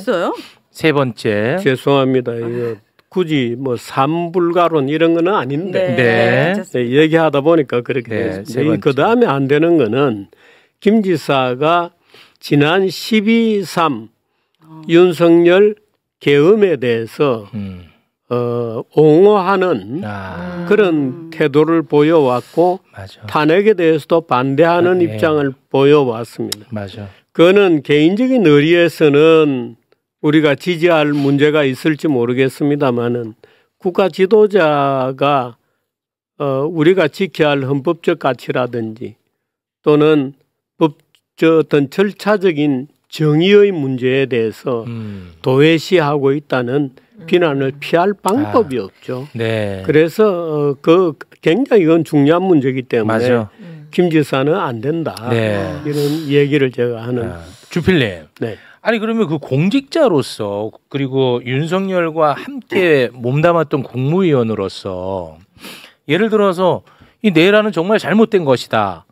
세 번째. 죄송합니다. 이거 굳이 뭐 삼불가론 이런 거는 아닌데 얘기하다 보니까 그렇게 됐습니다. 그 다음에 안 되는 거는 김 지사가 지난 12.3 윤석열 계엄에 대해서 옹호하는 그런 태도를 보여왔고 탄핵에 대해서도 반대하는 입장을 보여왔습니다. 그거는 개인적인 의리에서는 우리가 지지할 문제가 있을지 모르겠습니다만은 국가 지도자가 우리가 지켜야 할 헌법적 가치라든지 또는 어떤 절차적인 정의의 문제에 대해서 도외시하고 있다는 비난을 피할 방법이 없죠. 그래서 그 굉장히 이건 중요한 문제이기 때문에 김 지사는 안 된다. 이런 얘기를 제가 하는. 주필님. 아니 그러면 그 공직자로서 그리고 윤석열과 함께 몸담았던 국무위원으로서 예를 들어서 이 내란은 정말 잘못된 것이다.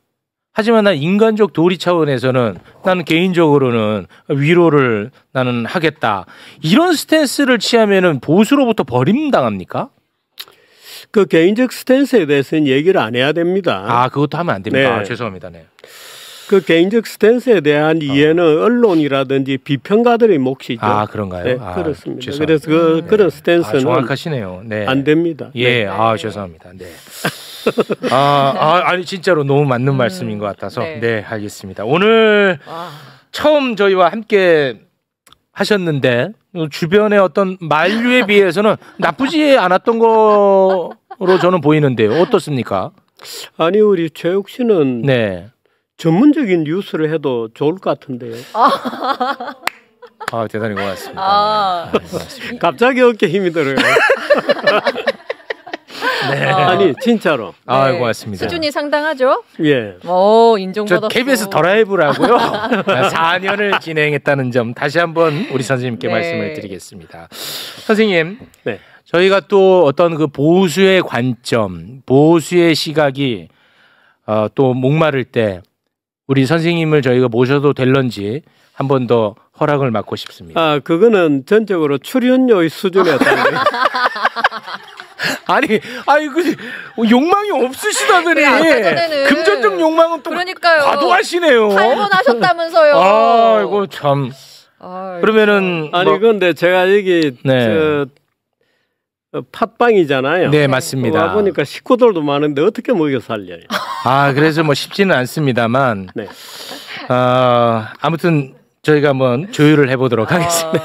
하지만 난 인간적 도리 차원에서는 나는 개인적으로는 위로를 나는 하겠다. 이런 스탠스를 취하면은 보수로부터 버림당합니까? 그 개인적 스탠스에 대해서는 얘기를 안 해야 됩니다. 그것도 하면 안 됩니다. 죄송합니다. 그 개인적 스탠스에 대한 이해는 언론이라든지 비평가들의 몫이죠. 그런가요? 그렇습니다. 그래서 그런 스탠스는 정확하시네요. 안 됩니다. 죄송합니다. 아니 진짜로 너무 맞는 말씀인 것 같아서 알겠습니다. 오늘 처음 저희와 함께 하셨는데 주변의 어떤 만류에 비해서는 나쁘지 않았던 거로 저는 보이는데요. 어떻습니까? 아니 우리 최욱 씨는 전문적인 뉴스를 해도 좋을 것 같은데요. 대단히 고맙습니다. 고맙습니다. 갑자기 어깨 힘이 들어요. 아니 진짜로. 고맙습니다. 수준이 상당하죠? 인정받았어. 저 KBS 더 라이브라고요. 4년을 진행했다는 점 다시 한번 우리 선생님께 말씀을 드리겠습니다. 선생님, 저희가 또 어떤 그 보수의 관점, 보수의 시각이 또 목마를 때 우리 선생님을 저희가 모셔도 될런지 한 번 더 허락을 받고 싶습니다. 그거는 전적으로 출연료의 수준에 따른. 아니 그 욕망이 없으시다더니 금전적 욕망은 또 과도하시네요. 탈원하셨다면서요. 아이고 참. 그러면은 근데 제가 여기 팟빵이잖아요. 맞습니다. 와 보니까 식구들도 많은데 어떻게 먹여 살려요? 그래서 뭐 쉽지는 않습니다만 아무튼 저희가 한번 조율을 해보도록 하겠습니다.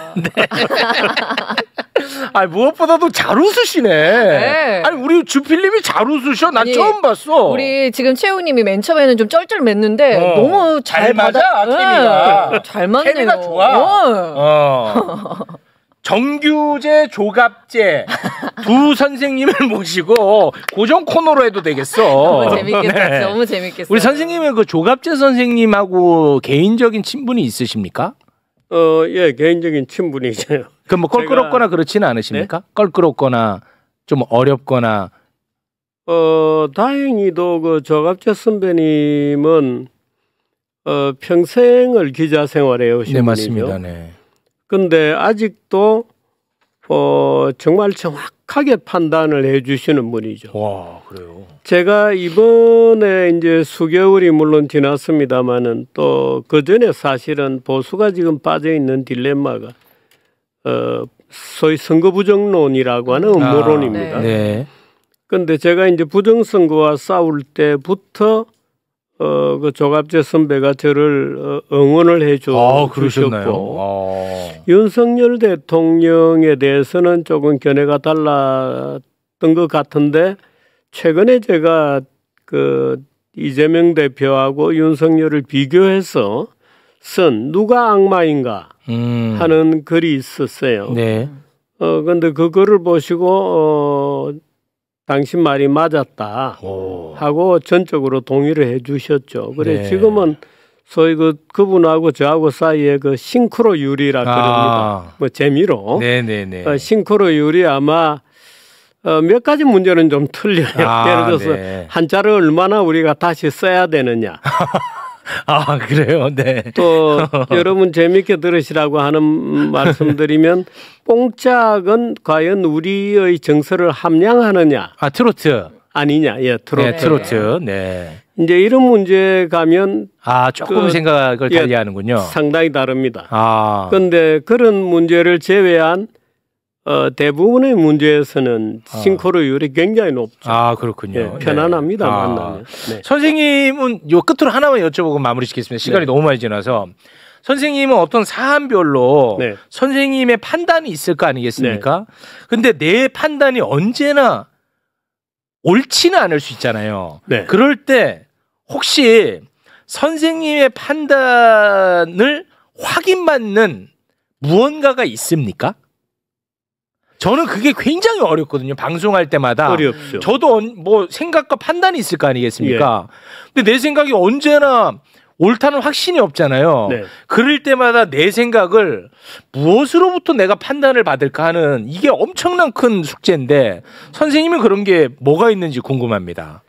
무엇보다도 잘 웃으시네. 아니 우리 주필님이 잘 웃으셔. 난 처음 봤어. 우리 지금 최욱님이 맨 처음에는 좀 쩔쩔맸는데 너무 잘 맞아. 케미가 잘 맞네요. 케미가 좋아. 정규제, 조갑제 두 선생님을 모시고 고정 코너로 해도 되겠어. 너무 재밌겠어. 너무 재밌겠어. 우리 선생님은 그 조갑제 선생님하고 개인적인 친분이 있으십니까? 개인적인 친분이죠. 그럼 뭐 껄끄럽거나 그렇지는 않으십니까? 껄끄럽거나 좀 어렵거나. 다행히도 그 조갑제 선배님은 평생을 기자 생활해 오신 분이죠. 맞습니다. 근데 아직도 정말 정확하게 판단을 해주시는 분이죠. 그래요. 제가 이번에 이제 수개월이 물론 지났습니다만은 또 그 전에 사실은 보수가 지금 빠져 있는 딜레마가 소위 선거 부정론이라고 하는 음모론입니다. 그런데 제가 이제 부정선거와 싸울 때부터 그 조갑재 선배가 저를 응원을 해주셨고 윤석열 대통령에 대해서는 조금 견해가 달랐던 것 같은데 최근에 제가 그 이재명 대표하고 윤석열을 비교해서 쓴 누가 악마인가 하는 글이 있었어요. 근데 그 글을 보시고 당신 말이 맞았다 하고 전적으로 동의를 해주셨죠. 그래 네. 지금은 소위 그분하고 저하고 사이에 그 싱크로율이라 그럽니다. 뭐 재미로. 네네네. 싱크로율이 아마 몇 가지 문제는 좀 틀려요. 예를 들어서 네. 한자를 얼마나 우리가 다시 써야 되느냐. 아 그래요. 네. 또 여러분 재밌게 들으시라고 하는 말씀드리면 뽕짝은 과연 우리의 정서를 함양하느냐. 아 트로트. 아니냐. 예, 트로트. 네, 트로트. 네. 이제 이런 문제 가면 조금 생각을 달리하는군요. 상당히 다릅니다. 그런데 그런 문제를 제외한 대부분의 문제에서는 싱크로율이 굉장히 높죠. 그렇군요. 예, 편안합니다. 만나면. 네. 선생님은 요 끝으로 하나만 여쭤보고 마무리 짓겠습니다. 시간이 너무 많이 지나서. 선생님은 어떤 사안별로 선생님의 판단이 있을 거 아니겠습니까? 근데 내 판단이 언제나 옳지는 않을 수 있잖아요. 그럴 때 혹시 선생님의 판단을 확인받는 무언가가 있습니까? 저는 그게 굉장히 어렵거든요. 방송할 때마다. 어렵죠. 저도 뭐 생각과 판단이 있을 거 아니겠습니까? 근데 내 생각이 언제나 옳다는 확신이 없잖아요. 그럴 때마다 내 생각을 무엇으로부터 내가 판단을 받을까 하는 이게 엄청난 큰 숙제인데 선생님은 그런 게 뭐가 있는지 궁금합니다.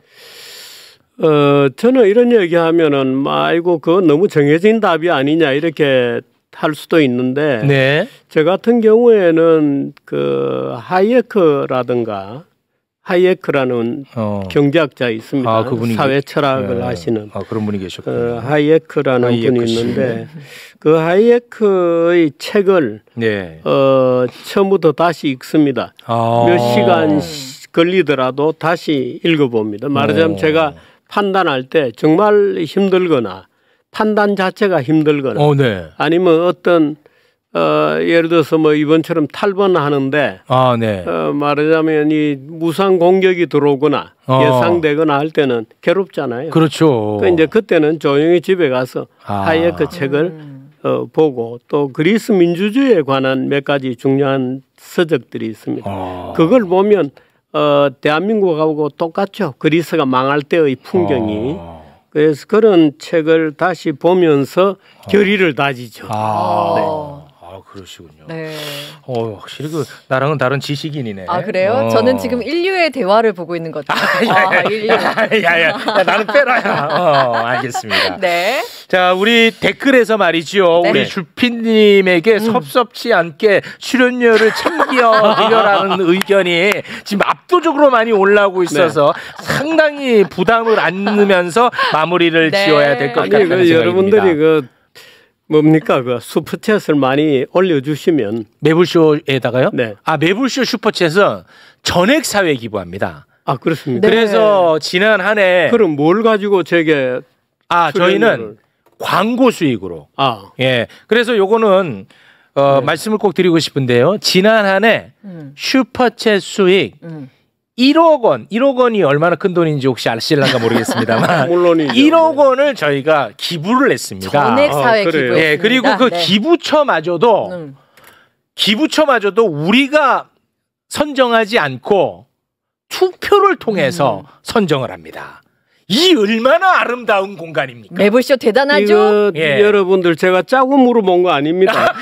저는 이런 얘기하면은 아이고 그거 너무 정해진 답이 아니냐 이렇게 할 수도 있는데 저 같은 경우에는 그 하이에크라든가 하이에크라는 경제학자 있습니다. 그분이 사회 철학을 하시는 그런 분이 계셨군요. 하이에크라는 분이 있는데 그 하이에크의 책을 처음부터 다시 읽습니다. 몇 시간 걸리더라도 다시 읽어봅니다. 말하자면 제가 판단할 때 정말 힘들거나 판단 자체가 힘들거나 아니면 어떤 예를 들어서 뭐 이번처럼 탈번하는데 말하자면 이 무상 공격이 들어오거나 예상되거나 할 때는 괴롭잖아요. 그렇죠. 그러니까 이제 그때는 조용히 집에 가서 하이에크 책을 보고 또 그리스 민주주의에 관한 몇 가지 중요한 서적들이 있습니다. 그걸 보면 대한민국하고 똑같죠. 그리스가 망할 때의 풍경이. 그래서 그런 책을 다시 보면서 결의를 다지죠. 그러시군요. 네. 확실히 그 나랑은 다른 지식인이네. 그래요? 저는 지금 인류의 대화를 보고 있는 것 같아요. 야야야, 나는 빼라야. 알겠습니다. 네. 자, 우리 댓글에서 말이죠. 우리 주피님에게 섭섭지 않게 출연료를 챙겨드려라는 의견이 지금 압도적으로 많이 올라오고 있어서 상당히 부담을 안으면서 마무리를 지어야 될 것 같다는 생각입니다. 여러분들이 뭡니까 그 슈퍼챗을 많이 올려주시면 매불쇼에다가요? 매불쇼 슈퍼챗은 전액 사회 기부합니다. 그렇습니까? 그래서 지난 한 해 그럼 뭘 가지고 제게 저희는 광고 수익으로. 그래서 요거는 말씀을 꼭 드리고 싶은데요. 지난 한 해 슈퍼챗 수익 1억 원, 1억 원이 얼마나 큰 돈인지 혹시 아실란가 모르겠습니다만 물론이죠. 1억 원을 저희가 기부를 했습니다. 전액 사회 기부였습니다. 그리고 그 기부처마저도 우리가 선정하지 않고 투표를 통해서 선정을 합니다. 이 얼마나 아름다운 공간입니까? 매불쇼 대단하죠? 여러분들 제가 짜고 물어본 거 아닙니다.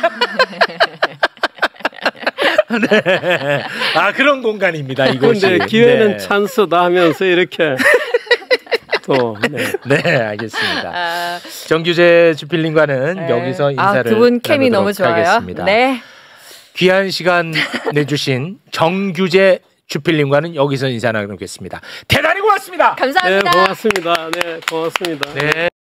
그런 공간입니다. 이곳이. 그런데 기회는 찬스다 하면서 이렇게 또 알겠습니다. 정규재 주필님과는 여기서 인사를 두 분 케미 너무 좋아요. 하겠습니다. 귀한 시간 내주신 정규재 주필님과는 여기서 인사 나누겠습니다. 대단히 고맙습니다. 감사합니다. 고맙습니다. 고맙습니다.